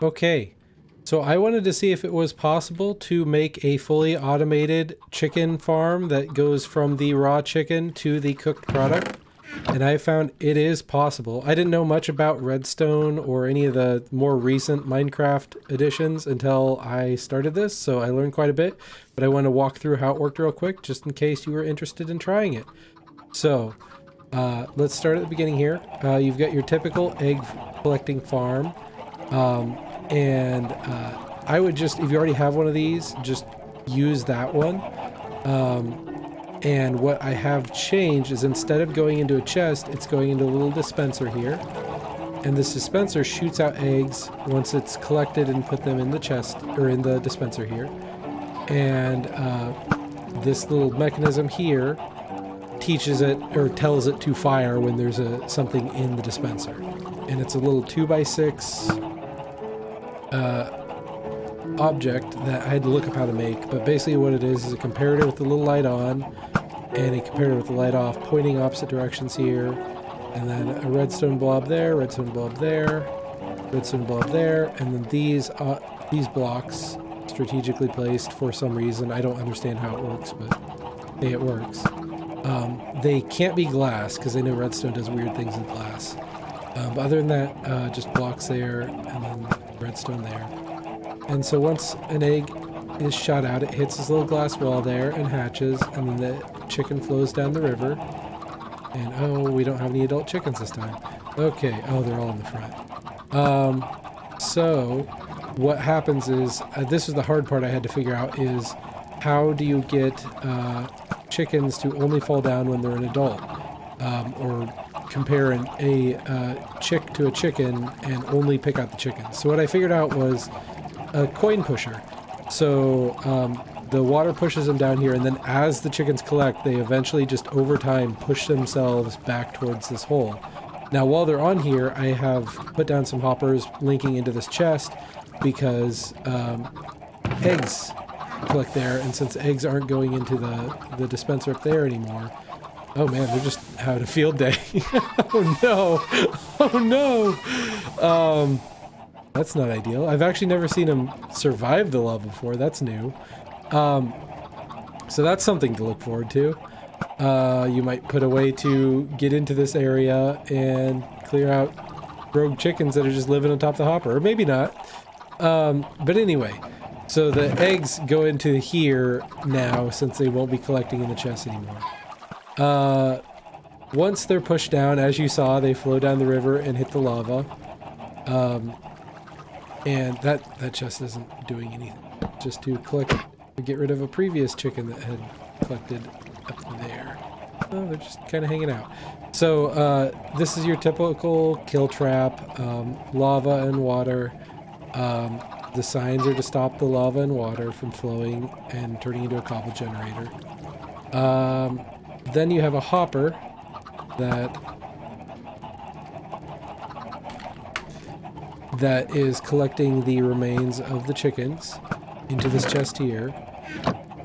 Okay, so I wanted to see if it was possible to make a fully automated chicken farm that goes from the raw chicken to the cooked product. And I found it is possible. I didn't know much about Redstone or any of the more recent Minecraft editions until I started this, so I learned quite a bit. But I want to walk through how it worked real quick, just in case you were interested in trying it. So, let's start at the beginning here. You've got your typical egg collecting farm. I would just, if you already have one of these, just use that one. And what I have changed is instead of going into a chest, it's going into a little dispenser here. And this dispenser shoots out eggs once it's collected and put them in the chest, or in the dispenser here. And this little mechanism here teaches it, or tells it to fire when there's something in the dispenser. And it's a little 2x6 object that I had to look up how to make, but basically what it is a comparator with the little light on and a comparator with the light off, pointing opposite directions here, and then a redstone blob there, redstone blob there, redstone blob there, and then these blocks strategically placed for some reason. I don't understand how it works, but hey, it works. They can't be glass because I know redstone does weird things in glass. But other than that, just blocks there and then redstone there. And so once an egg is shot out, it hits this little glass wall there and hatches, and then the chicken flows down the river. And oh, we don't have any adult chickens this time. Okay, oh, they're all in the front. So what happens is, this is the hard part I had to figure out, is how do you get chickens to only fall down when they're an adult? Or compare a chick to a chicken and only pick out the chickens. So what I figured out was a coin pusher. So the water pushes them down here, and then as the chickens collect, they eventually just over time push themselves back towards this hole. Now while they're on here, I have put down some hoppers linking into this chest because eggs collect there, and since eggs aren't going into the dispenser up there anymore. Oh man, they're just having a field day. Oh no! Oh no! That's not ideal. I've actually never seen them survive the lava before. That's new. So that's something to look forward to. You might put a way to get into this area and clear out rogue chickens that are just living on top of the hopper. Or maybe not. But anyway, so the eggs go into here now since they won't be collecting in the chest anymore. Once they're pushed down, as you saw, they flow down the river and hit the lava. And that chest isn't doing anything. Just to get rid of a previous chicken that had collected up there. Oh, they're just kind of hanging out. So, this is your typical kill trap. Lava and water. The signs are to stop the lava and water from flowing and turning into a cobble generator. Then you have a hopper that is collecting the remains of the chickens into this chest here.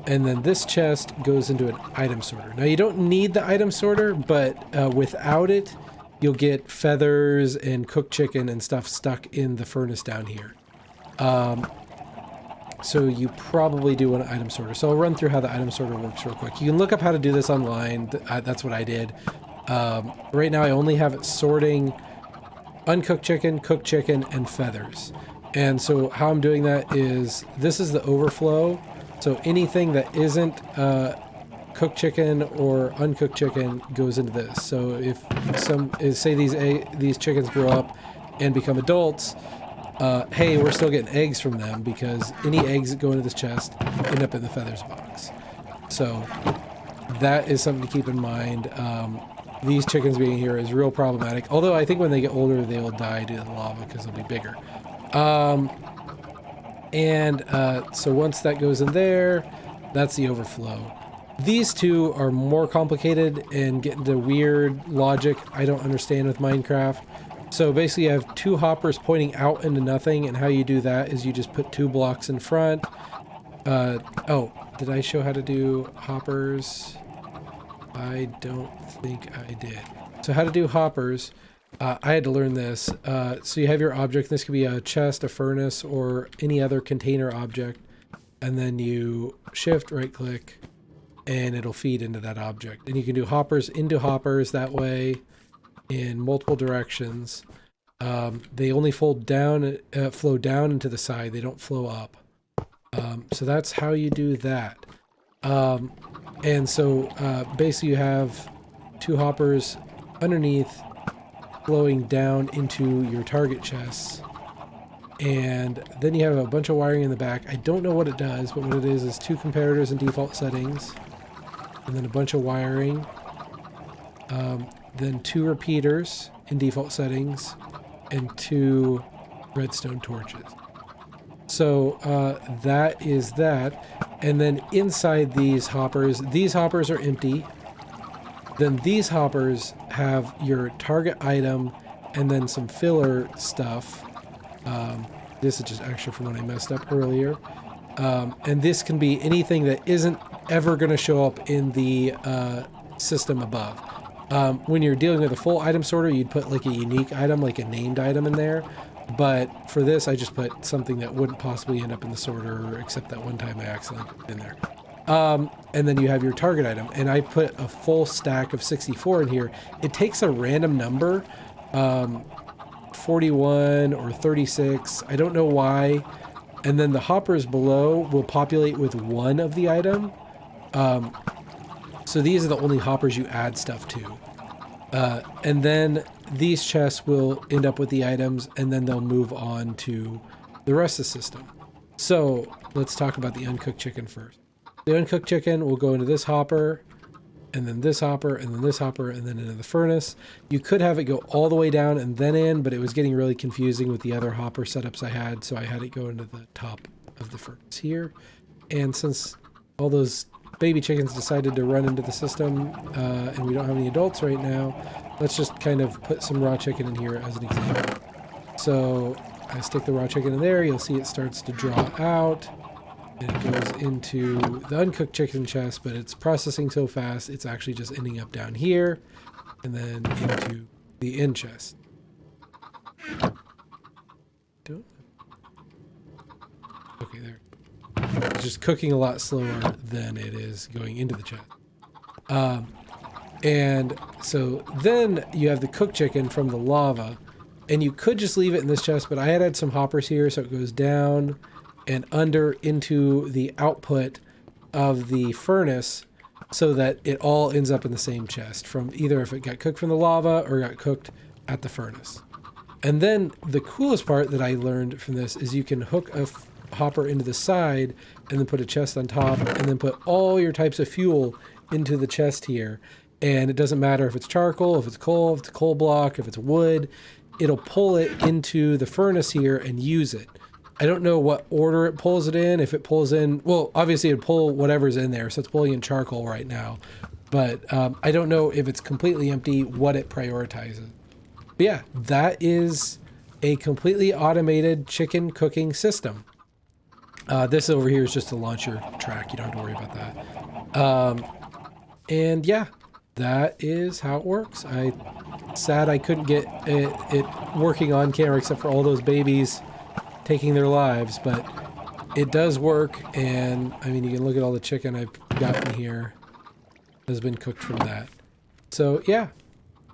And then this chest goes into an item sorter. Now you don't need the item sorter, but without it, you'll get feathers and cooked chicken and stuff stuck in the furnace down here. So you probably do want an item sorter. So I'll run through how the item sorter works real quick. You can look up how to do this online. That's what I did. Right now I only have it sorting uncooked chicken, cooked chicken, and feathers. And so how I'm doing that is, this is the overflow. So anything that isn't cooked chicken or uncooked chicken goes into this. So if say these chickens grow up and become adults, hey, we're still getting eggs from them because any eggs that go into this chest end up in the feathers box. So that is something to keep in mind. These chickens being here is real problematic. Although I think when they get older, they will die due to the lava because they'll be bigger. So once that goes in there, that's the overflow. These two are more complicated and get into weird logic I don't understand with Minecraft. So basically you have two hoppers pointing out into nothing, and how you do that is you just put 2 blocks in front. Oh, did I show how to do hoppers? I don't think I did. So how to do hoppers I had to learn this. So you have your object. This could be a chest, a furnace, or any other container object. And then you shift, right click, and it'll feed into that object. And you can do hoppers into hoppers that way in multiple directions. They only fold down, flow down into the side. They don't flow up. So that's how you do that. And so basically you have two hoppers underneath flowing down into your target chests. And then you have a bunch of wiring in the back. I don't know what it does, but what it is two comparators in default settings, and then a bunch of wiring, then two repeaters in default settings, and two redstone torches. So that is that. And then inside these hoppers are empty. Then these hoppers have your target item and then some filler stuff. This is just extra from when I messed up earlier. And this can be anything that isn't ever going to show up in the system above. When you're dealing with a full item sorter, you'd put like a unique item, like a named item in there. But for this, I just put something that wouldn't possibly end up in the sorter, except that one time I accidentally put it in there. And then you have your target item. And I put a full stack of 64 in here. It takes a random number, 41 or 36. I don't know why. And then the hoppers below will populate with one of the item. So these are the only hoppers you add stuff to. And then these chests will end up with the items, and then they'll move on to the rest of the system. So let's talk about the uncooked chicken first. The uncooked chicken will go into this hopper, and then this hopper, and then this hopper, and then into the furnace. You could have it go all the way down and then in, but it was getting really confusing with the other hopper setups I had, so I had it go into the top of the furnace here. And since all those baby chickens decided to run into the system, and we don't have any adults right now, let's just kind of put some raw chicken in here as an example. So I stick the raw chicken in there, you'll see it starts to draw out, and it goes into the uncooked chicken chest, but it's processing so fast, it's actually just ending up down here, and then into the in chest. Okay, there. It's just cooking a lot slower than it is going into the chest. And so then you have the cooked chicken from the lava, and you could just leave it in this chest, but I had some hoppers here, so it goes down and under into the output of the furnace so that it all ends up in the same chest, from either if it got cooked from the lava or got cooked at the furnace. And then the coolest part that I learned from this is you can hook a hopper into the side and then put a chest on top and then put all your types of fuel into the chest here. And it doesn't matter if it's charcoal, if it's coal block, if it's wood, it'll pull it into the furnace here and use it. I don't know what order it pulls it in. If it pulls in, well, obviously it'd pull whatever's in there. So it's pulling in charcoal right now. But I don't know if it's completely empty, what it prioritizes. But yeah, that is a completely automated chicken cooking system. This over here is just a launcher track. You don't have to worry about that. And yeah, that is how it works. Sad I couldn't get it working on camera except for all those babies taking their lives, but it does work. And I mean, you can look at all the chicken I've gotten here has been cooked from that. So yeah,